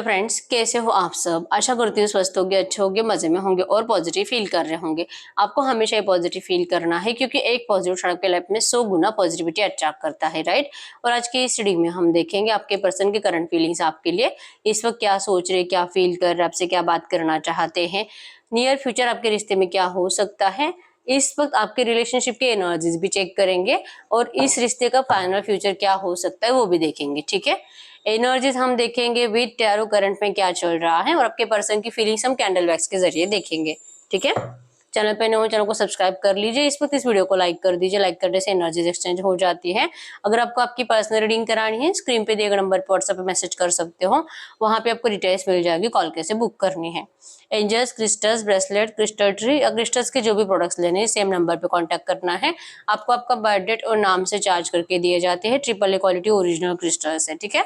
Friends, कैसे हो आप सब। आशा करती हूँ स्वस्थ होंगे, अच्छे होंगे, मजे में होंगे और पॉजिटिव फील कर रहे होंगे। आपको हमेशा ही पॉजिटिव फील करना है क्योंकि एक पॉजिटिव क्षण आपके लाइफ में 100 गुना पॉजिटिविटी अट्रैक्ट करता है, राइट। और आज की इस रीडिंग में हम देखेंगे आपके पर्सन की करंट फीलिंग्स आपके लिए इस वक्त क्या सोच रहे, क्या फील कर रहे, आपसे क्या बात करना चाहते हैं, नियर फ्यूचर आपके रिश्ते में क्या हो सकता है, इस वक्त आपके रिलेशनशिप के एनर्जीज भी चेक करेंगे और इस रिश्ते का फाइनल फ्यूचर क्या हो सकता है वो भी देखेंगे। ठीक है, एनर्जीज हम देखेंगे विद टैरो करंट में क्या चल रहा है और आपके पर्सन की फीलिंग्स हम कैंडल वैक्स के जरिए देखेंगे। ठीक है, चैनल पे नए हो चैनल को सब्सक्राइब कर लीजिए, इस वक्त इस वीडियो को लाइक कर दीजिए। लाइक करने से एनर्जीज एक्सचेंज हो जाती है। अगर आपको आपकी पर्सनल रीडिंग करानी है, स्क्रीन पे दिए गए नंबर पर व्हाट्सएप पे मैसेज कर सकते हो, वहां पे आपको डिटेल्स मिल जाएगी, कॉल कैसे बुक करनी है। Angels, crystals, bracelet, crystal tree या क्रिस्टल्स के जो भी प्रोडक्ट्स लेने हैं सेम नंबर पे कांटेक्ट करना है। आपको आपका बर्थ डेट और नाम से चार्ज करके दिए जाते हैं। Triple A quality original crystals है। ठीक है,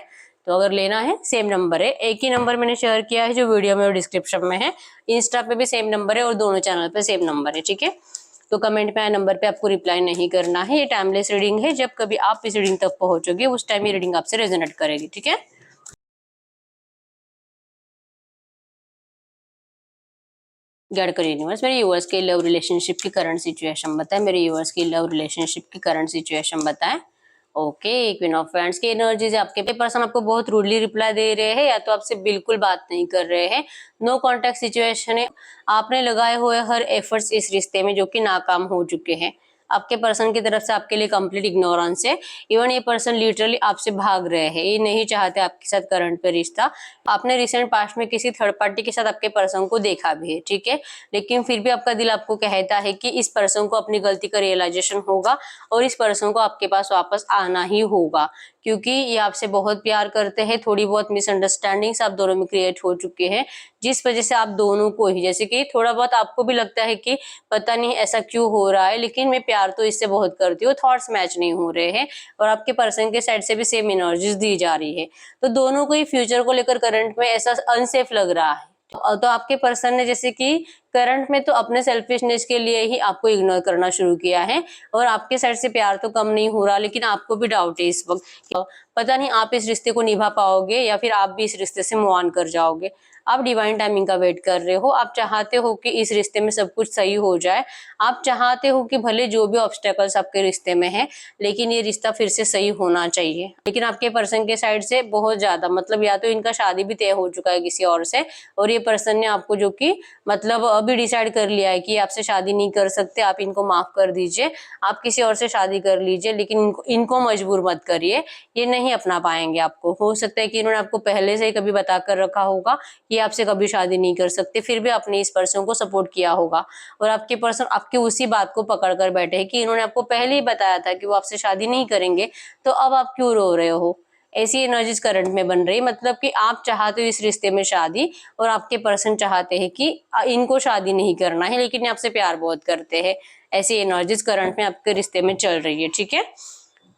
तो अगर लेना है सेम नंबर है, एक ही नंबर मैंने शेयर किया है जो वीडियो में और डिस्क्रिप्शन में है। इंस्टा पे भी सेम नंबर है और दोनों चैनल पे सेम नंबर है। ठीक है, तो कमेंट में आए नंबर पे आपको रिप्लाई नहीं करना है। ये टाइमलेस रीडिंग है, जब कभी आप इस रीडिंग तक पहुंचोगे उस टाइम ये रीडिंग आपसे रेजोनेट करेगी। ठीक है, गाइड करिए यूनिवर्स, मेरे यूवर्स के लव रिलेशनशिप की करंट सिचुएशन बताएं। मेरे यूवर्स की लव रिलेशनशिप की करंट सिचुएशन बताएं। ओके, क्वीन ऑफ फ्रेंड्स की एनर्जीज आपके पर्सन आपको बहुत रूडली रिप्लाई दे रहे हैं या तो आपसे बिल्कुल बात नहीं कर रहे हैं। नो कांटेक्ट सिचुएशन है। आपने लगाए हुए हर एफर्ट्स इस रिश्ते में जो कि नाकाम हो चुके हैं। आपके पर्सन की तरफ से आपके लिए कंप्लीट इग्नोरेंस है। इवन ये पर्सन लिटरली आपसे भाग रहे हैं, ये नहीं चाहते आपके साथ करंट पे रिश्ता। आपने रिसेंट पास्ट में किसी थर्ड पार्टी के साथ आपके पर्सन को देखा भी है, ठीक है, लेकिन फिर भी आपका दिल आपको कहता है कि इस पर्सन को अपनी गलती का रियलाइजेशन होगा और इस पर्सन को आपके पास वापस आना ही होगा क्योंकि ये आपसे बहुत प्यार करते हैं। थोड़ी बहुत मिसअंडरस्टैंडिंग्स आप दोनों में क्रिएट हो चुके हैं जिस वजह से आप दोनों को ही, जैसे कि थोड़ा बहुत आपको भी लगता है कि पता नहीं ऐसा क्यों हो रहा है, लेकिन मैं प्यार तो इससे बहुत करती हूँ, थॉट्स मैच नहीं हो रहे हैं और आपके पर्सन के साइड से भी सेम एनर्जीज दी जा रही है। तो दोनों को ही फ्यूचर को लेकर करंट में ऐसा अनसेफ लग रहा है। तो आपके पर्सन ने जैसे कि करंट में तो अपने सेल्फिशनेस के लिए ही आपको इग्नोर करना शुरू किया है और आपके साइड से प्यार तो कम नहीं हो रहा, लेकिन आपको भी डाउट है इस वक्त, पता नहीं आप इस रिश्ते को निभा पाओगे या फिर आप भी इस रिश्ते से मूव ऑन कर जाओगे। आप डिवाइन टाइमिंग का वेट कर रहे हो। आप चाहते हो कि इस रिश्ते में सब कुछ सही हो जाए। आप चाहते हो कि भले जो भी ऑब्स्टेकल्स आपके रिश्ते में है, लेकिन ये रिश्ता फिर से सही होना चाहिए। लेकिन आपके पर्सन के साइड से बहुत ज्यादा, मतलब या तो इनका शादी भी तय हो चुका है किसी और से और ये पर्सन ने आपको जो कि मतलब अभी डिसाइड कर लिया है कि आपसे शादी नहीं कर सकते, आप इनको माफ कर दीजिए, आप किसी और से शादी कर लीजिए, लेकिन इनको मजबूर मत करिए, ये नहीं अपना पाएंगे आपको। हो सकता है कि इन्होंने आपको पहले से ही कभी बता कर रखा होगा कि आपसे कभी शादी नहीं कर सकते, फिर भी आपने इस पर्सन को सपोर्ट किया होगा और आपके पर्सन आपकी उसी बात को पकड़ कर बैठे हैं कि इन्होंने आपको पहले ही बताया था कि वो आपसे शादी नहीं करेंगे, तो अब आप क्यों रो रहे हो। ऐसी एनर्जीज करंट में बन रही, मतलब कि आप चाहते हो इस रिश्ते में शादी और आपके पर्सन चाहते हैं कि इनको शादी नहीं करना है, लेकिन आपसे प्यार बहुत करते हैं। ऐसी एनर्जीज करंट में आपके रिश्ते में चल रही है। ठीक है,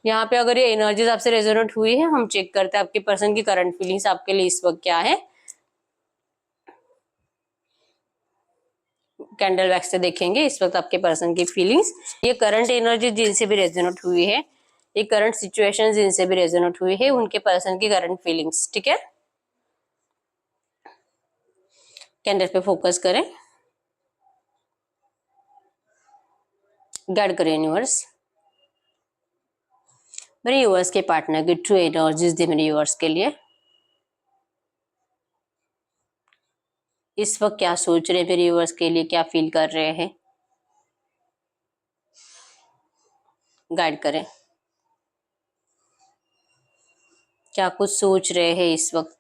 यहाँ पे अगर ये एनर्जीज आपसे रेजोनेट हुई है, हम चेक करते हैं आपके पर्सन की करंट फीलिंग्स आपके लिए इस वक्त क्या है। कैंडल वैक्स से देखेंगे इस वक्त आपके पर्सन की फीलिंग्स। ये करंट एनर्जी जिनसे भी रेजोनेट हुई है, ये करंट सिचुएशन जिनसे भी रेजोनेट हुई है, उनके पर्सन की करंट फीलिंग्स। ठीक है, कैंडल पे फोकस करें, गाइड करें यूनिवर्स। मेरे यूवर्स के पार्टनर की ट्रू एनर्जीज दे मेरे यूवर्स के लिए। इस वक्त क्या सोच रहे हैं मेरे यूवर्स के लिए, क्या फील कर रहे हैं, गाइड करें। क्या कुछ सोच रहे हैं इस वक्त।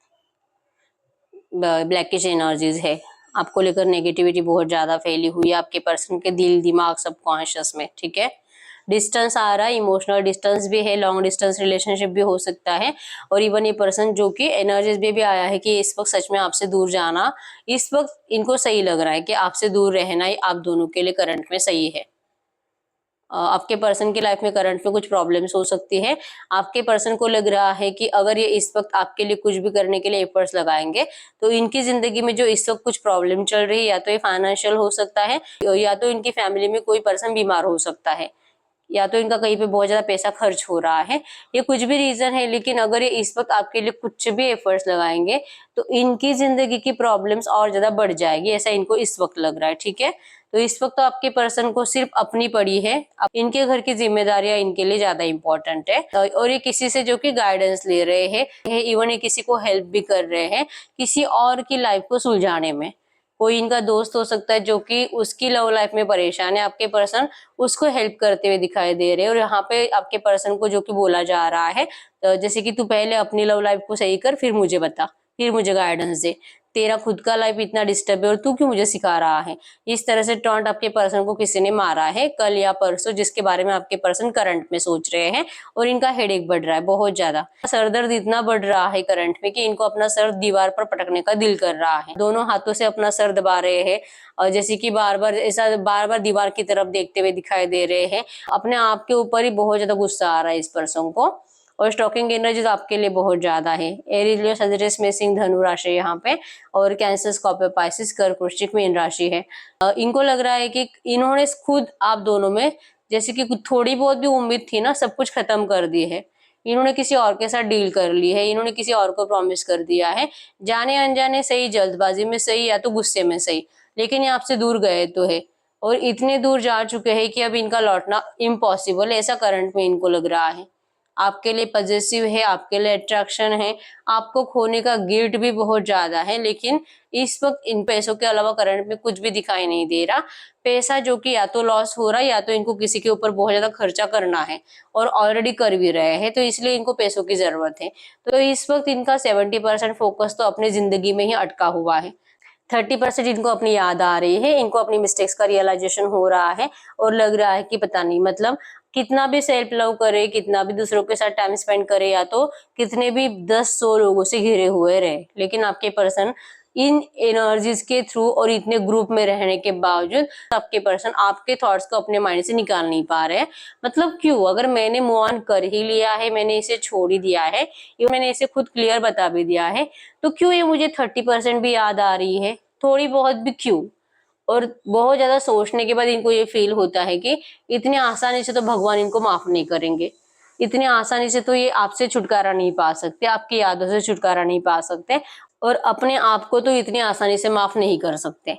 ब्लैकिश एनर्जीज है, आपको लेकर नेगेटिविटी बहुत ज्यादा फैली हुई है आपके पर्सन के दिल, दिमाग, सबकॉन्शियस में। ठीक है, डिस्टेंस आ रहा है, इमोशनल डिस्टेंस भी है, लॉन्ग डिस्टेंस रिलेशनशिप भी हो सकता है और इवन ये पर्सन जो कि एनर्जीज में भी आया है कि इस वक्त सच में आपसे दूर जाना, इस वक्त इनको सही लग रहा है कि आपसे दूर रहना ही आप दोनों के लिए करंट में सही है। आपके पर्सन की लाइफ में करंट में कुछ प्रॉब्लम्स हो सकती है। आपके पर्सन को लग रहा है कि अगर ये इस वक्त आपके लिए कुछ भी करने के लिए एफर्ट्स लगाएंगे तो इनकी जिंदगी में जो इस वक्त कुछ प्रॉब्लम चल रही है, या तो ये फाइनेंशियल हो सकता है या तो इनकी फैमिली में कोई पर्सन बीमार हो सकता है, या तो इनका कहीं पे बहुत ज्यादा पैसा खर्च हो रहा है, ये कुछ भी रीजन है, लेकिन अगर ये इस वक्त आपके लिए कुछ भी एफर्ट्स लगाएंगे तो इनकी जिंदगी की प्रॉब्लम्स और ज्यादा बढ़ जाएगी, ऐसा इनको इस वक्त लग रहा है। ठीक है, तो इस वक्त तो आपके पर्सन को सिर्फ अपनी पड़ी है, अब इनके घर की जिम्मेदारियां इनके लिए ज्यादा इंपॉर्टेंट है। और ये किसी से जो कि गाइडेंस ले रहे हैं, इवन ये किसी को हेल्प भी कर रहे हैं किसी और की लाइफ को सुलझाने में। कोई इनका दोस्त हो सकता है जो कि उसकी लव लाइफ में परेशान है, आपके पर्सन उसको हेल्प करते हुए दिखाई दे रहे हैं। और यहाँ पे आपके पर्सन को जो कि बोला जा रहा है जैसे कि तू पहले अपनी लव लाइफ को सही कर, फिर मुझे बता, फिर मुझे गाइडेंस दे, तेरा खुद का लाइफ इतना डिस्टर्ब है और तू क्यों मुझे सिखा रहा है। इस तरह से टॉन्ट आपके पर्सन को किसी ने मारा है कल या परसों, जिसके बारे में आपके पर्सन करंट में सोच रहे हैं। और इनका हेडेक बढ़ रहा है बहुत ज्यादा, सरदर्द इतना बढ़ रहा है करंट में कि इनको अपना सर दीवार पर पटकने का दिल कर रहा है। दोनों हाथों से अपना सर दबा रहे हैं और जैसे कि बार बार ऐसा बार बार दीवार की तरफ देखते हुए दिखाई दे रहे हैं। अपने आप के ऊपर ही बहुत ज्यादा गुस्सा आ रहा है इस पर्सन को। और स्टॉकिंग एनर्जी आपके लिए बहुत ज्यादा है। एरीज, लियो, सजिटेरियस, मेषिंग, धनु राशि यहाँ पे, और कैंसर, स्कॉर्पियो, पाइसिस, कर्क, वृश्चिक, मीन राशि है। इनको लग रहा है कि इन्होंने खुद आप दोनों में जैसे कि थोड़ी बहुत भी उम्मीद थी ना, सब कुछ खत्म कर दी है। इन्होंने किसी और के साथ डील कर ली है, इन्होंने किसी और को प्रॉमिस कर दिया है, जाने अनजाने सही, जल्दबाजी में सही, या तो गुस्से में सही, लेकिन ये आपसे दूर गए तो है। और इतने दूर जा चुके हैं कि अब इनका लौटना इम्पॉसिबल है, ऐसा करंट में इनको लग रहा है। आपके लिए पॉजिटिव है, आपके लिए अट्रैक्शन है, आपको खोने का गिल्ट भी बहुत ज्यादा है, लेकिन इस वक्त इन पैसों के अलावा करंट में कुछ भी दिखाई नहीं दे रहा। पैसा जो कि या तो लॉस हो रहा है या तो इनको किसी के ऊपर बहुत ज्यादा खर्चा करना है, और ऑलरेडी कर भी रहे हैं, तो इसलिए इनको पैसों की जरूरत है। तो इस वक्त इनका 70% फोकस तो अपनी जिंदगी में ही अटका हुआ है। 30% इनको अपनी याद आ रही है, इनको अपनी मिस्टेक्स का रियलाइजेशन हो रहा है, और लग रहा है कि पता नहीं, मतलब कितना भी सेल्फ लव करे, कितना भी दूसरों के साथ टाइम स्पेंड करे, या तो कितने भी 10-100 लोगों से घिरे हुए रहे, लेकिन आपके पर्सन इन एनर्जीज के थ्रू और इतने ग्रुप में रहने के बावजूद आपके पर्सन आपके थॉट्स को अपने माइंड से निकाल नहीं पा रहे हैं। मतलब क्यों? अगर मैंने मूव ऑन कर ही लिया है, मैंने इसे छोड़ ही दिया है, ये मैंने इसे खुद क्लियर बता भी दिया है, तो क्यों ये मुझे 30% भी याद आ रही है, थोड़ी बहुत भी क्यों? और बहुत ज्यादा सोचने के बाद इनको ये फील होता है कि इतनी आसानी से तो भगवान इनको माफ नहीं करेंगे, इतनी आसानी से तो ये आपसे छुटकारा नहीं पा सकते, आपकी यादों से छुटकारा नहीं पा सकते, और अपने आप को तो इतनी आसानी से माफ नहीं कर सकते,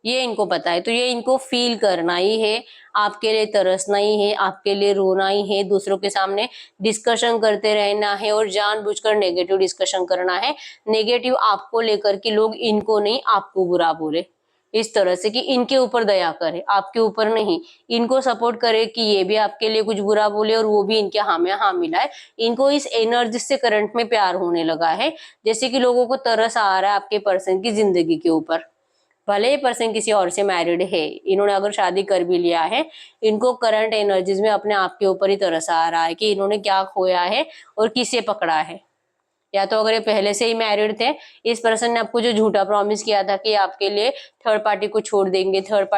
ये इनको पता है। तो ये इनको फील करना ही है, आपके लिए तरसना ही है, आपके लिए रोना ही है, दूसरों के सामने डिस्कशन करते रहना है, और जानबूझकर नेगेटिव डिस्कशन करना है, नेगेटिव आपको लेकर कि लोग इनको नहीं आपको बुरा बोले, इस तरह से कि इनके ऊपर दया करे, आपके ऊपर नहीं, इनको सपोर्ट करे कि ये भी आपके लिए कुछ बुरा बोले और वो भी इनके हाँ में हाँ मिलाए। इनको इस एनर्जी से करंट में प्यार होने लगा है, जैसे कि लोगों को तरस आ रहा है आपके पर्सन की जिंदगी के ऊपर। भले ही पर्सन किसी और से मैरिड है, इन्होंने अगर शादी कर भी लिया है, इनको करंट एनर्जीज में अपने आप के ऊपर ही तरस आ रहा है कि इन्होंने क्या खोया है और किसे पकड़ा है। या तो अगर ये पहले से ही मैरिड थे, इस पर्सन ने आपको जो झूठा प्रॉमिस किया था कि आपके लिए थर्ड पार्टी को छोड़ देंगे, थर्ड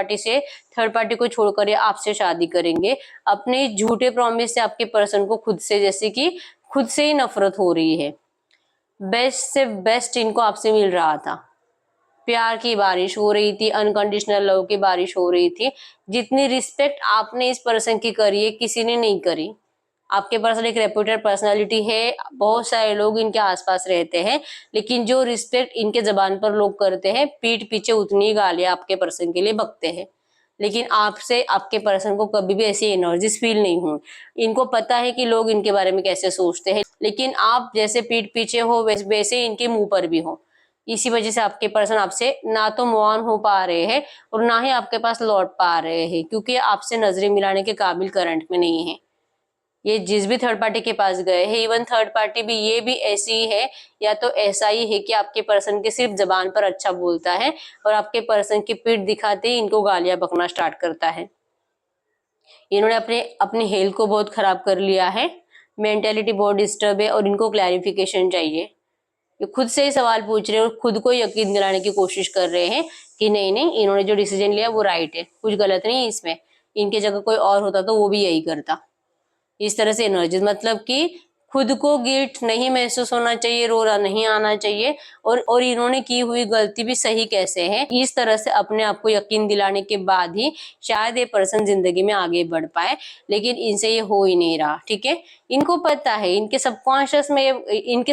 पार्टी को छोड़कर ये आपसे शादी करेंगे, अपने झूठे प्रॉमिस से आपके पर्सन को खुद से जैसे कि खुद से ही नफरत हो रही है। बेस्ट से बेस्ट इनको आपसे मिल रहा था, प्यार की बारिश हो रही थी, अनकंडीशनल लव की बारिश हो रही थी। जितनी रिस्पेक्ट आपने इस पर्सन की करी है किसी ने नहीं करी। आपके पास एक रेप्यूटेड पर्सनालिटी है, बहुत सारे लोग इनके आसपास रहते हैं, लेकिन जो रिस्पेक्ट इनके जबान पर लोग करते हैं, पीठ पीछे उतनी ही गालियां आपके पर्सन के लिए बकते हैं। लेकिन आपसे आपके पर्सन को कभी भी ऐसी एनर्जीज फील नहीं हुई। इनको पता है कि लोग इनके बारे में कैसे सोचते हैं, लेकिन आप जैसे पीठ पीछे हो वैसे इनके मुंह पर भी हो। इसी वजह से आपके पर्सन आपसे ना तो मूव ऑन हो पा रहे हैं और ना ही आपके पास लौट पा रहे हैं, क्योंकि आपसे नजरें मिलाने के काबिल करंट में नहीं है। ये जिस भी थर्ड पार्टी के पास गए हैं, इवन थर्ड पार्टी भी ये भी ऐसी ही है, या तो ऐसा ही है कि आपके पर्सन के सिर्फ जबान पर अच्छा बोलता है और आपके पर्सन की पीठ दिखाते ही इनको गालियां बकना स्टार्ट करता है। इन्होंने अपनी हेल्थ को बहुत खराब कर लिया है, मेंटेलिटी बहुत डिस्टर्ब है, और इनको क्लैरिफिकेशन चाहिए। ये खुद से ही सवाल पूछ रहे हैं और खुद को यकीन दिलाने की कोशिश कर रहे हैं कि नहीं नहीं, इन्होंने जो डिसीजन लिया वो राइट है, कुछ गलत नहीं है इसमें, इनके जगह कोई और होता तो वो भी यही करता। इस तरह से एनर्जी, मतलब कि खुद को गिल्ट नहीं महसूस होना चाहिए, रोना नहीं आना चाहिए, और इन्होंने की हुई गलती भी सही कैसे है, इस तरह से अपने आप को यकीन दिलाने के बाद ही शायद ये पर्सन जिंदगी में आगे बढ़ पाए, लेकिन इनसे ये हो ही नहीं रहा। ठीक है, इनको पता है, इनके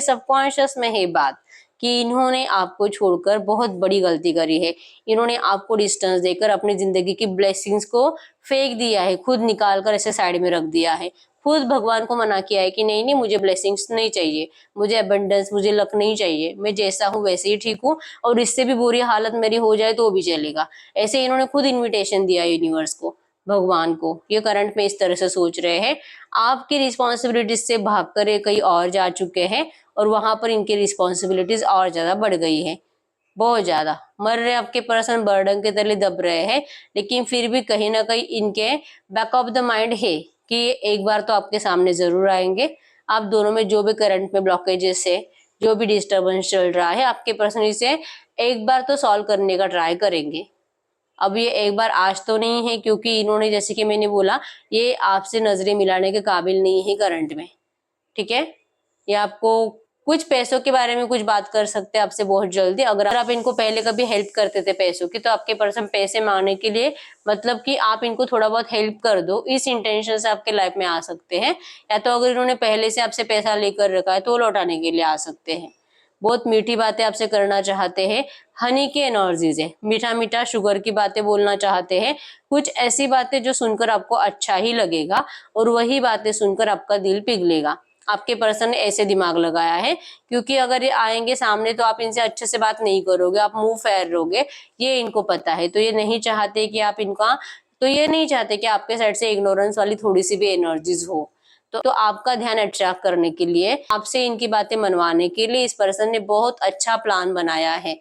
सबकॉन्शियस में है बात कि इन्होंने आपको छोड़कर बहुत बड़ी गलती करी है। इन्होंने आपको डिस्टेंस देकर अपनी जिंदगी की ब्लेसिंग्स को फेंक दिया है, खुद निकाल कर ऐसे साइड में रख दिया है, खुद भगवान को मना किया है कि नहीं नहीं, मुझे ब्लेसिंग्स नहीं चाहिए, मुझे अबंडेंस, मुझे लक नहीं चाहिए, मैं जैसा हूँ वैसे ही ठीक हूँ, और इससे भी बुरी हालत मेरी हो जाए तो भी चलेगा। ऐसे इन्होंने खुद इन्विटेशन दिया यूनिवर्स को, भगवान को। ये करंट में इस तरह से सोच रहे हैं। आपकी रिस्पॉन्सिबिलिटीज से भागकर ये कहीं और जा चुके हैं, और वहां पर इनकी रिस्पॉन्सिबिलिटीज और ज्यादा बढ़ गई है, बहुत ज्यादा। मर रहे आपके पर्सन बर्डन के तले दब रहे हैं, लेकिन फिर भी कहीं ना कहीं इनके बैक ऑफ द माइंड है कि ये एक बार तो आपके सामने जरूर आएंगे। आप दोनों में जो भी करंट में ब्लॉकेजेस है, जो भी डिस्टर्बेंस चल रहा है, आपके पर्सन इसे एक बार तो सॉल्व करने का ट्राई करेंगे। अब ये एक बार आज तो नहीं है, क्योंकि इन्होंने, जैसे कि मैंने बोला, ये आपसे नजरें मिलाने के काबिल नहीं है करंट में। ठीक है, ये आपको कुछ पैसों के बारे में कुछ बात कर सकते हैं आपसे बहुत जल्दी। अगर आप इनको पहले कभी हेल्प करते थे पैसों की, तो आपके पर्सन पैसे मांगने के लिए, मतलब कि आप इनको थोड़ा बहुत हेल्प कर दो, इस इंटेंशन से आपके लाइफ में आ सकते हैं। या तो अगर इन्होंने पहले से आपसे पैसा लेकर रखा है तो वो लौटाने के लिए आ सकते हैं। बहुत मीठी बातें आपसे करना चाहते हैं, हनी की एनर्जीज है, मीठा मीठा शुगर की बातें बोलना चाहते हैं, कुछ ऐसी बातें जो सुनकर आपको अच्छा ही लगेगा, और वही बातें सुनकर आपका दिल पिघलेगा। आपके पर्सन ने ऐसे दिमाग लगाया है, क्योंकि अगर ये आएंगे सामने तो आप इनसे अच्छे से बात नहीं करोगे, आप मुंह फेर रहोगे, ये इनको पता है। तो ये नहीं चाहते कि आप इनका, तो ये नहीं चाहते कि आपके साइड से इग्नोरेंस वाली थोड़ी सी भी एनर्जीज हो। तो आपका ध्यान अट्रैक्ट करने के लिए, आपसे इनकी बातें मनवाने के लिए इस पर्सन ने बहुत अच्छा प्लान बनाया है।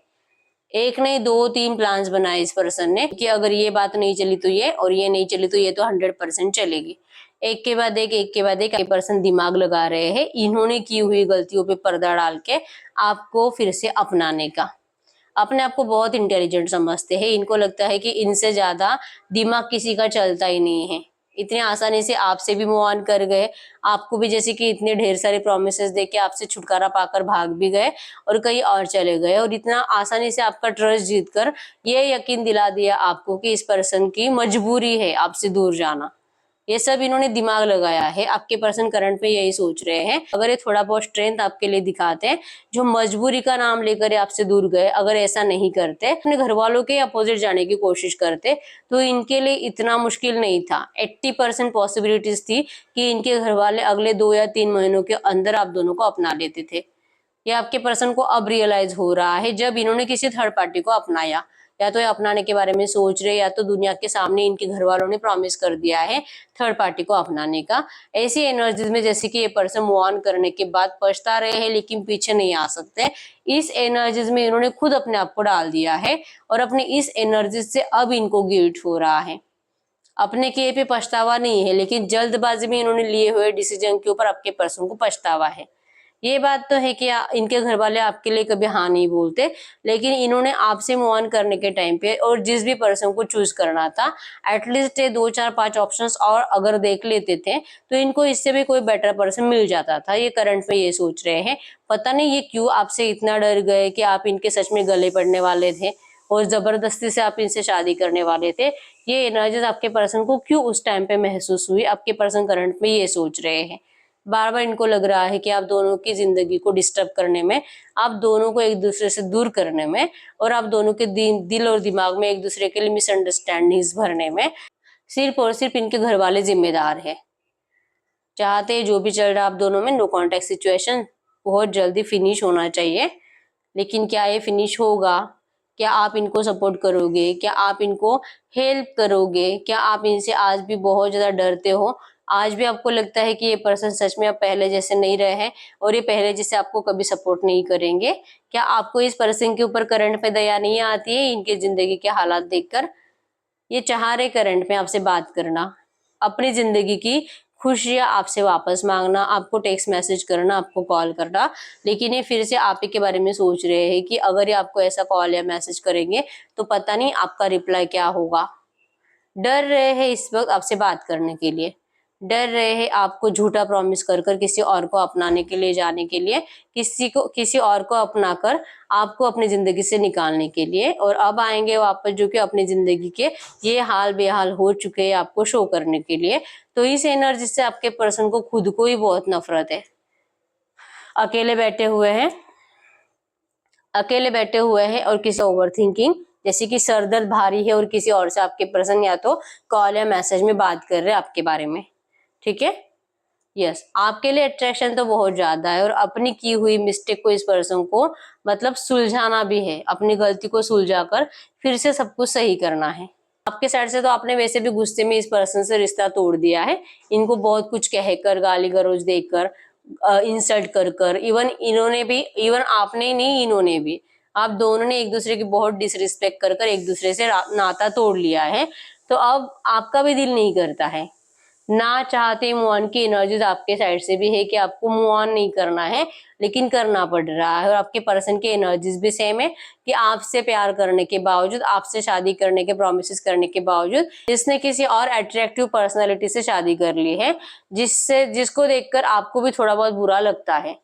एक नहीं, दो तीन प्लान्स बनाए इस पर्सन ने, कि अगर ये बात नहीं चली तो ये, और ये नहीं चली तो ये, तो 100% चलेगी। एक के बाद एक, एक के बाद एक पर्सन दिमाग लगा रहे हैं इन्होंने की हुई गलतियों पे पर्दा डाल के आपको फिर से अपनाने का। अपने आप को बहुत इंटेलिजेंट समझते हैं, इनको लगता है कि इनसे ज्यादा दिमाग किसी का चलता ही नहीं है। इतने आसानी से आपसे भी मूव ऑन कर गए, आपको भी जैसे कि इतने ढेर सारे प्रोमिसेस देके आपसे छुटकारा पाकर भाग भी गए, और कहीं और चले गए, और इतना आसानी से आपका ट्रस्ट जीतकर ये यकीन दिला दिया आपको कि इस पर्सन की मजबूरी है आपसे दूर जाना। ये सब इन्होंने दिमाग लगाया है। आपके पर्सन करंट में यही सोच रहे हैं, अगर ये थोड़ा बहुत स्ट्रेंथ आपके लिए दिखाते हैं, जो मजबूरी का नाम लेकर आपसे दूर गए, अगर ऐसा नहीं करते, अपने घर वालों के अपोजिट जाने की कोशिश करते, तो इनके लिए इतना मुश्किल नहीं था। 80% पॉसिबिलिटीज थी कि इनके घर वाले अगले 2 या 3 महीनों के अंदर आप दोनों को अपना लेते थे। ये आपके पर्सन को अब रियलाइज हो रहा है, जब इन्होंने किसी थर्ड पार्टी को अपनाया। या तो ये अपनाने के बारे में सोच रहे, या तो दुनिया के सामने इनके घर वालों ने प्रॉमिस कर दिया है थर्ड पार्टी को अपनाने का। ऐसी एनर्जीज में जैसे कि ये पर्सन मूव ऑन करने के बाद पछता रहे हैं, लेकिन पीछे नहीं आ सकते, इस एनर्जीज में इन्होंने खुद अपने आप को डाल दिया है, और अपने इस एनर्जीज से अब इनको गिल्ट हो रहा है। अपने किए पे पछतावा नहीं है, लेकिन जल्दबाजी में इन्होंने लिए हुए डिसीजन के ऊपर आपके पर्सन को पछतावा है। ये बात तो है कि इनके घर वाले आपके लिए कभी हाँ नहीं बोलते, लेकिन इन्होंने आपसे मूव ऑन करने के टाइम पे, और जिस भी पर्सन को चूज करना था, एटलीस्ट 2 4 5 ऑप्शंस और अगर देख लेते थे, तो इनको इससे भी कोई बेटर पर्सन मिल जाता था। ये करंट में ये सोच रहे हैं, पता नहीं ये क्यों आपसे इतना डर गए कि आप इनके सच में गले पड़ने वाले थे, और जबरदस्ती से आप इनसे शादी करने वाले थे। ये एनर्जीज आपके पर्सन को क्यों उस टाइम पे महसूस हुई, आपके पर्सन करंट में ये सोच रहे हैं। बार बार इनको लग रहा है कि आप दोनों की जिंदगी को डिस्टर्ब करने में, आप दोनों को एक दूसरे से दूर करने में, और आप दोनों के दिल और दिमाग में एक दूसरे के लिए मिसअंडरस्टैंडिंग्स भरने में सिर्फ और सिर्फ इनके घर वाले जिम्मेदार है। चाहते जो भी चल रहा आप दोनों में, नो कॉन्टेक्ट सिचुएशन बहुत जल्दी फिनिश होना चाहिए। लेकिन क्या ये फिनिश होगा? क्या आप इनको सपोर्ट करोगे? क्या आप इनको हेल्प करोगे? क्या आप इनसे आज भी बहुत ज्यादा डरते हो? आज भी आपको लगता है कि ये पर्सन सच में अब पहले जैसे नहीं रहे हैं, और ये पहले जैसे आपको कभी सपोर्ट नहीं करेंगे? क्या आपको इस पर्सन के ऊपर करंट पे दया नहीं आती है इनके जिंदगी के हालात देखकर? ये चाह रहे करंट में आपसे बात करना, अपनी जिंदगी की खुशियां आपसे वापस मांगना, आपको टेक्स्ट मैसेज करना, आपको कॉल करना, लेकिन ये फिर से आप ही के बारे में सोच रहे हैं कि अगर ये आपको ऐसा कॉल या मैसेज करेंगे तो पता नहीं आपका रिप्लाई क्या होगा। डर रहे हैं इस वक्त आपसे बात करने के लिए। डर रहे हैं आपको झूठा प्रॉमिस कर कर किसी और को अपनाने के लिए, जाने के लिए, किसी और को अपनाकर आपको अपनी जिंदगी से निकालने के लिए, और अब आएंगे वापस जो कि अपनी जिंदगी के ये हाल बेहाल हो चुके हैं आपको शो करने के लिए। तो इस एनर्जी से आपके पर्सन को खुद को ही बहुत नफरत है। अकेले बैठे हुए हैं, अकेले बैठे हुए हैं और किसी ओवर थिंकिंग, जैसे कि सर दर्द भारी है और किसी और से आपके पर्सन या तो कॉल या मैसेज में बात कर रहे हैं आपके बारे में। ठीक है, यस, आपके लिए अट्रैक्शन तो बहुत ज्यादा है और अपनी की हुई मिस्टेक को इस पर्सन को मतलब सुलझाना भी है, अपनी गलती को सुलझाकर फिर से सब कुछ सही करना है। आपके साइड से तो आपने वैसे भी गुस्से में इस पर्सन से रिश्ता तोड़ दिया है, इनको बहुत कुछ कहकर, गाली गलौज देकर, इंसल्ट कर कर, इवन इन्होंने भी, इवन आपने ही नहीं इन्होंने भी, आप दोनों ने एक दूसरे की बहुत डिसरिस्पेक्ट कर कर एक दूसरे से नाता तोड़ लिया है। तो अब आपका भी दिल नहीं करता है, ना चाहते मूव ऑन की एनर्जीज आपके साइड से भी है कि आपको मूव ऑन नहीं करना है, लेकिन करना पड़ रहा है। और आपके पर्सन की एनर्जीज भी सेम है कि आपसे प्यार करने के बावजूद, आपसे शादी करने के प्रॉमिसेस करने के बावजूद, जिसने किसी और अट्रैक्टिव पर्सनालिटी से शादी कर ली है, जिसको देखकर आपको भी थोड़ा बहुत बुरा लगता है।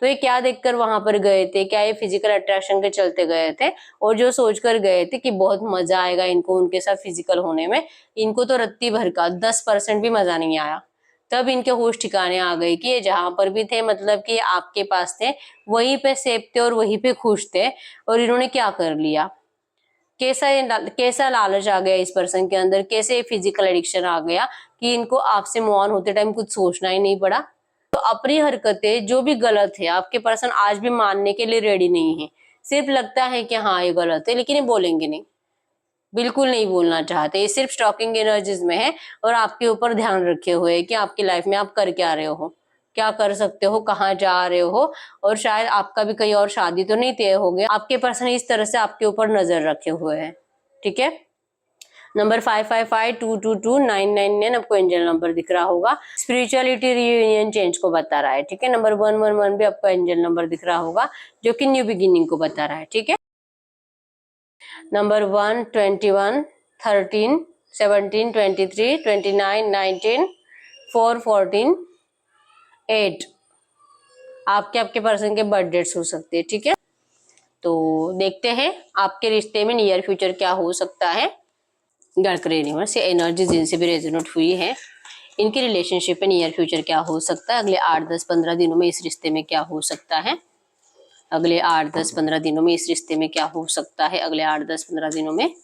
तो ये क्या देखकर वहां पर गए थे? क्या ये फिजिकल अट्रैक्शन के चलते गए थे? और जो सोचकर गए थे कि बहुत मजा आएगा इनको उनके साथ फिजिकल होने में, इनको तो रत्ती भर का 10% भी मजा नहीं आया। तब इनके होश ठिकाने आ गए कि ये जहां पर भी थे, मतलब कि आपके पास थे, वहीं पे सेफ थे और वहीं पे खुश थे, और इन्होंने क्या कर लिया? कैसा लालच आ गया इस पर्सन के अंदर, कैसे फिजिकल एडिक्शन आ गया कि इनको आपसे मूव ऑन होते टाइम कुछ सोचना ही नहीं पड़ा। तो अपनी हरकतें जो भी गलत है, आपके पर्सन आज भी मानने के लिए रेडी नहीं है। सिर्फ लगता है कि हाँ ये गलत है, लेकिन ये बोलेंगे नहीं, बिल्कुल नहीं बोलना चाहते। ये सिर्फ स्टॉकिंग एनर्जीज में है और आपके ऊपर ध्यान रखे हुए है कि आपकी लाइफ में आप कर क्या रहे हो, क्या कर सकते हो, कहाँ जा रहे हो, और शायद आपका भी कहीं और शादी तो नहीं तय हो गया। आपके पर्सन इस तरह से आपके ऊपर नजर रखे हुए हैं। ठीक है, नंबर 55522299 आपको एंजल नंबर दिख रहा होगा, स्पिरिचुअलिटी रियूनियन चेंज को बता रहा है। ठीक है, नंबर 111 भी आपको एंजल नंबर दिख रहा होगा जो कि न्यू बिगिनिंग को बता रहा है। ठीक है, नंबर 1, 21, 13, 17, 23, 29, 19, 4, 14, 8 आपके पर्सन के बर्थ डेट्स हो सकते हैं। ठीक है, तो देखते हैं आपके रिश्ते में नियर फ्यूचर क्या हो सकता है। गणकर यूनिवर्स से एनर्जी जिनसे भी रेजोनेट हुई है, इनकी रिलेशनशिप में नियर फ्यूचर क्या हो सकता है, अगले 8-10-15 दिनों में इस रिश्ते में क्या हो सकता है, अगले 8-10-15 दिनों में इस रिश्ते में क्या हो सकता है, अगले 8-10-15 दिनों में,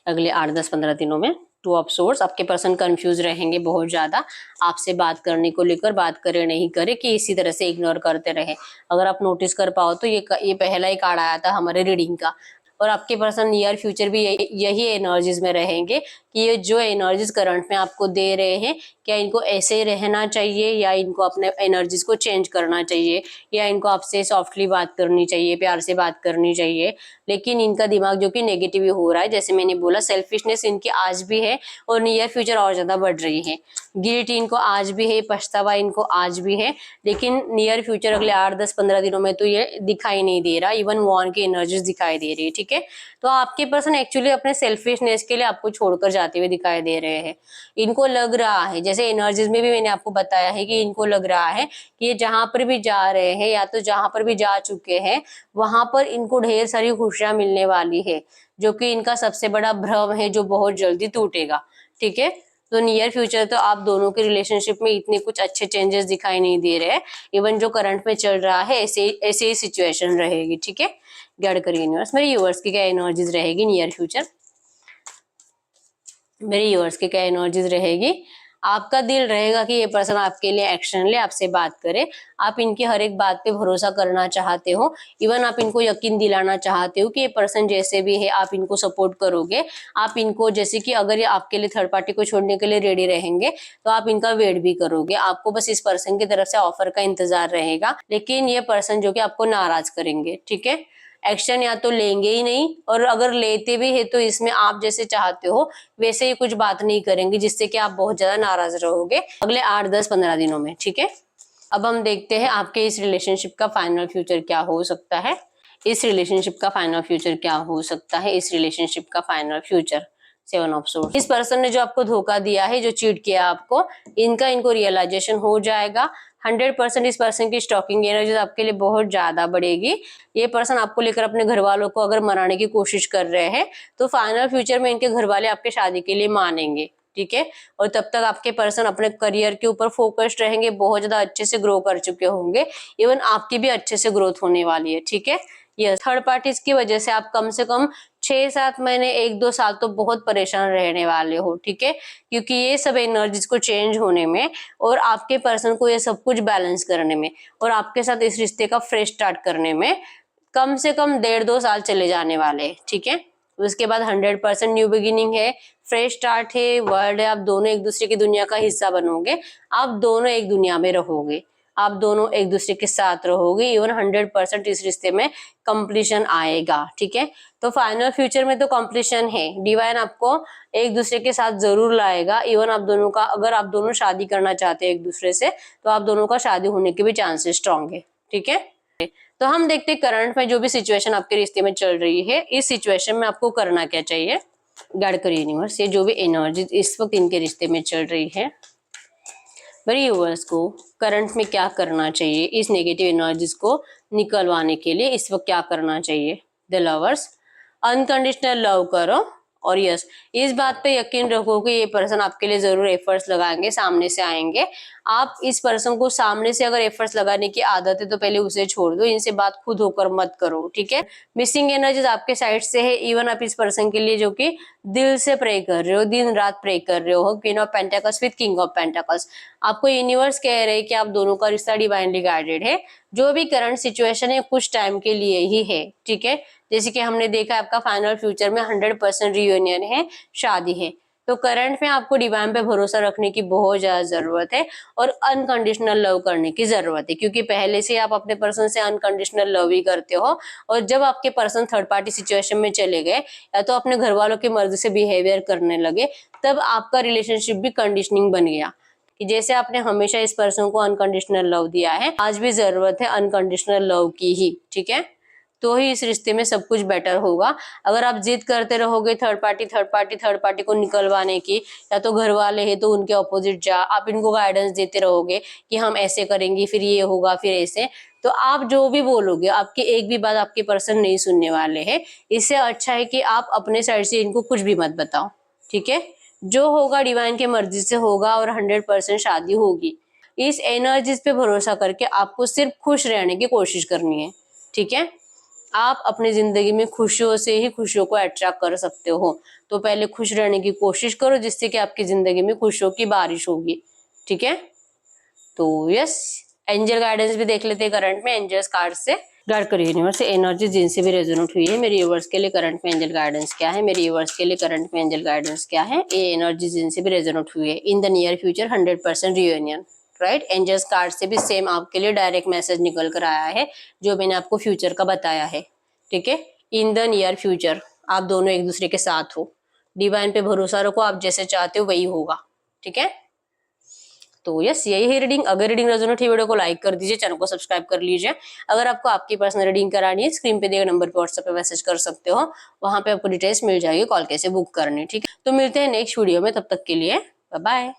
अगले 8-10-15 दिनों में। टू ऑफ सोर्स, आपके पर्सन कंफ्यूज रहेंगे बहुत ज्यादा आपसे बात करने को लेकर, बात करे नहीं करे, कि इसी तरह से इग्नोर करते रहे। अगर आप नोटिस कर पाओ तो ये पहला ही कार्ड आया था हमारे रीडिंग का। और आपके पर्सन नियर फ्यूचर भी यही एनर्जीज में रहेंगे कि ये जो एनर्जीज करंट में आपको दे रहे हैं, क्या इनको ऐसे ही रहना चाहिए या इनको अपने एनर्जीज को चेंज करना चाहिए, या इनको आपसे सॉफ्टली बात करनी चाहिए, प्यार से बात करनी चाहिए। लेकिन इनका दिमाग जो कि नेगेटिव ही हो रहा है, जैसे मैंने बोला सेल्फिशनेस इनकी आज भी है और नियर फ्यूचर और ज्यादा बढ़ रही है। गिल्ट इनको आज भी है, पछतावा इनको आज भी है, लेकिन नियर फ्यूचर अगले 8-10-15 दिनों में तो ये दिखाई नहीं दे रहा। इवन वॉन की एनर्जीज दिखाई दे रही है। ठीक है, तो आपके पर्सन एक्चुअली अपने सेल्फिशनेस के लिए आपको छोड़कर जाते हुए दिखाई दे रहे हैं। इनको लग रहा है, जैसे एनर्जीज में भी मैंने आपको बताया है कि इनको लग रहा है कि ये जहां पर भी जा रहे हैं या तो जहां पर भी जा चुके हैं, वहां पर इनको ढेर सारी खुशियां मिलने वाली है, जो कि इनका सबसे बड़ा भ्रम है जो बहुत जल्दी टूटेगा। ठीक है, तो नियर फ्यूचर तो आप दोनों के रिलेशनशिप में इतने कुछ अच्छे चेंजेस दिखाई नहीं दे रहे हैं। इवन जो करंट में चल रहा है ऐसे ही सिचुएशन रहेगी। ठीक है, गाइड करिए यूनिवर्स, मेरे यूवर्स की क्या एनर्जीज रहेगी नियर फ्यूचर, मेरे यूवर्स की क्या एनर्जीज रहेगी। आपका दिल रहेगा कि ये पर्सन आपके लिए एक्शन ले, आपसे बात करे, आप इनकी हर एक बात पे भरोसा करना चाहते हो। इवन आप इनको यकीन दिलाना चाहते हो कि ये पर्सन जैसे भी है आप इनको सपोर्ट करोगे। आप इनको, जैसे कि अगर ये आपके लिए थर्ड पार्टी को छोड़ने के लिए रेडी रहेंगे तो आप इनका वेट भी करोगे। आपको बस इस पर्सन की तरफ से ऑफर का इंतजार रहेगा, लेकिन ये पर्सन जो कि आपको नाराज करेंगे। ठीक है, एक्शन या तो लेंगे ही नहीं, और अगर लेते भी है तो इसमें आप जैसे चाहते हो वैसे ही कुछ बात नहीं करेंगे, जिससे कि आप बहुत ज्यादा नाराज रहोगे अगले 8-10-15 दिनों में। ठीक है, अब हम देखते हैं आपके इस रिलेशनशिप का फाइनल फ्यूचर क्या हो सकता है, इस रिलेशनशिप का फाइनल फ्यूचर क्या हो सकता है, इस रिलेशनशिप का final future. Seven of source. इस पर्सन ने जो आपको धोखा दिया है, जो चीट किया आपको, इनको रियलाइजेशन हो जाएगा। 100% इस पर्सन की स्टॉकिंग एनर्जी आपके लिए बहुत ज्यादा बढ़ेगी। ये पर्सन आपको लेकर अपने घर वालों को अगर मनाने की कोशिश कर रहे हैं तो फाइनल फ्यूचर में इनके घर वाले आपके शादी के लिए मानेंगे, ठीक है। और तब तक आपके पर्सन अपने करियर के ऊपर फोकस्ड रहेंगे, बहुत ज्यादा अच्छे से ग्रो कर चुके होंगे, इवन आपकी भी अच्छे से ग्रोथ होने वाली है, ठीक है। यस, थर्ड पार्टीज की वजह से आप कम से कम 6-7 महीने, 1-2 साल तो बहुत परेशान रहने वाले हो, ठीक है। क्योंकि ये सब एनर्जीज को चेंज होने में और आपके पर्सन को ये सब कुछ बैलेंस करने में और आपके साथ इस रिश्ते का फ्रेश स्टार्ट करने में कम से कम 1.5-2 साल चले जाने वाले हैं, ठीक है। उसके बाद 100% न्यू बिगिनिंग है, फ्रेश स्टार्ट है, वर्ल्ड है, आप दोनों एक दूसरे की दुनिया का हिस्सा बनोगे, आप दोनों एक दुनिया में रहोगे, आप दोनों एक दूसरे के साथ रहोगे, इवन 100% इस रिश्ते में कंप्लीशन आएगा, ठीक है। तो फाइनल फ्यूचर में तो कंप्लीशन है, डिवाइन आपको एक दूसरे के साथ जरूर लाएगा। इवन आप दोनों का, अगर आप दोनों शादी करना चाहते हैं एक दूसरे से, तो आप दोनों का शादी होने के भी चांसेस स्ट्रॉन्ग है, ठीक है। तो हम देखते हैं करंट में जो भी सिचुएशन आपके रिश्ते में चल रही है, इस सिचुएशन में आपको करना क्या चाहिए। गाइड करिए यूनिवर्स, ये जो भी एनर्जी इस वक्त इनके रिश्ते में चल रही है, मेरे यूवर्स को करंट में क्या करना चाहिए, इस नेगेटिव एनर्जीज को निकलवाने के लिए इस वक्त क्या करना चाहिए। द लवर्स, अनकंडीशनल लव करो और यस, इस बात पे यकीन रखो कि ये पर्सन आपके लिए जरूर एफर्ट्स लगाएंगे, सामने से आएंगे। आप इस पर्सन को सामने से अगर एफर्ट्स लगाने की आदत है तो पहले उसे छोड़ दो, इनसे बात खुद होकर मत करो, ठीक है। मिसिंग एनर्जीज आपके साइड से है, इवन आप इस पर्सन के लिए जो कि दिल से प्रे कर रहे हो, दिन रात प्रे कर रहे हो, queen of pentacles with king of pentacles, आपको यूनिवर्स कह रहे हैं कि आप दोनों का रिश्ता डिवाइनली गाइडेड है। जो भी करंट सिचुएशन है कुछ टाइम के लिए ही है, ठीक है। जैसे कि हमने देखा आपका फाइनल फ्यूचर में 100% रियूनियन है, शादी है। तो करंट में आपको डिवाइन पे भरोसा रखने की बहुत ज्यादा जरूरत है और अनकंडीशनल लव करने की जरूरत है, क्योंकि पहले से आप अपने पर्सन से अनकंडीशनल लव ही करते हो। और जब आपके पर्सन थर्ड पार्टी सिचुएशन में चले गए या तो अपने घर वालों की मर्जी से बिहेवियर करने लगे, तब आपका रिलेशनशिप भी कंडीशनिंग बन गया कि जैसे आपने हमेशा इस पर्सन को अनकंडीशनल लव दिया है, आज भी जरूरत है अनकंडीशनल लव की ही, ठीक है। तो ही इस रिश्ते में सब कुछ बेटर होगा। अगर आप जिद करते रहोगे थर्ड पार्टी को निकलवाने की, या तो घर वाले हैं तो उनके ऑपोजिट जा, आप इनको गाइडेंस देते रहोगे कि हम ऐसे करेंगे, फिर ये होगा, फिर ऐसे, तो आप जो भी बोलोगे, आपकी एक भी बात आपके पर्सन नहीं सुनने वाले हैं। इससे अच्छा है कि आप अपने साइड से इनको कुछ भी मत बताओ, ठीक है। जो होगा डिवाइन की मर्जी से होगा और 100% शादी होगी। इस एनर्जीज पे भरोसा करके आपको सिर्फ खुश रहने की कोशिश करनी है, ठीक है। आप अपनी जिंदगी में खुशियों से ही खुशियों को अट्रैक्ट कर सकते हो, तो पहले खुश रहने की कोशिश करो, जिससे कि आपकी जिंदगी में खुशियों की बारिश होगी, ठीक है। तो यस, एंजल गाइडेंस भी देख लेते हैं करंट में एंजल्स कार्ड से। गाइड करिए यूनिवर्स, एनर्जी जिनसे भी रेजोनेट हुई है मेरे व्यूअर्स के लिए करंट में एंजल गाइडेंस क्या है, मेरे व्यूअर्स के लिए करंट में एंजल गाइडेंस क्या है। ये एनर्जी जिनसे भी रेजोनेट हुई है in the near future 100% reunion, right. Angels card से भी सेम आपके लिए डायरेक्ट मैसेज निकल कर आया है जो मैंने आपको फ्यूचर का बताया है, ठीक है। इन द नियर फ्यूचर आप दोनों एक दूसरे के साथ हो, डिवाइन पे भरोसा रखो, आप जैसे चाहते हो वही होगा, ठीक है। तो यस, यही है रीडिंग। अगर रीडिंग रेजोनेट हुई वीडियो को लाइक कर दीजिए, चैनल को सब्सक्राइब कर लीजिए। अगर आपको आपकी पर्सनल रीडिंग करानी है, स्क्रीन पे दिए गए नंबर पे व्हाट्सएप पे मैसेज कर सकते हो, वहां पे आपको डिटेल्स मिल जाएगी, कॉल कैसे बुक करनी, ठीक है। तो मिलते हैं नेक्स्ट वीडियो में, तब तक के लिए बाय बाय।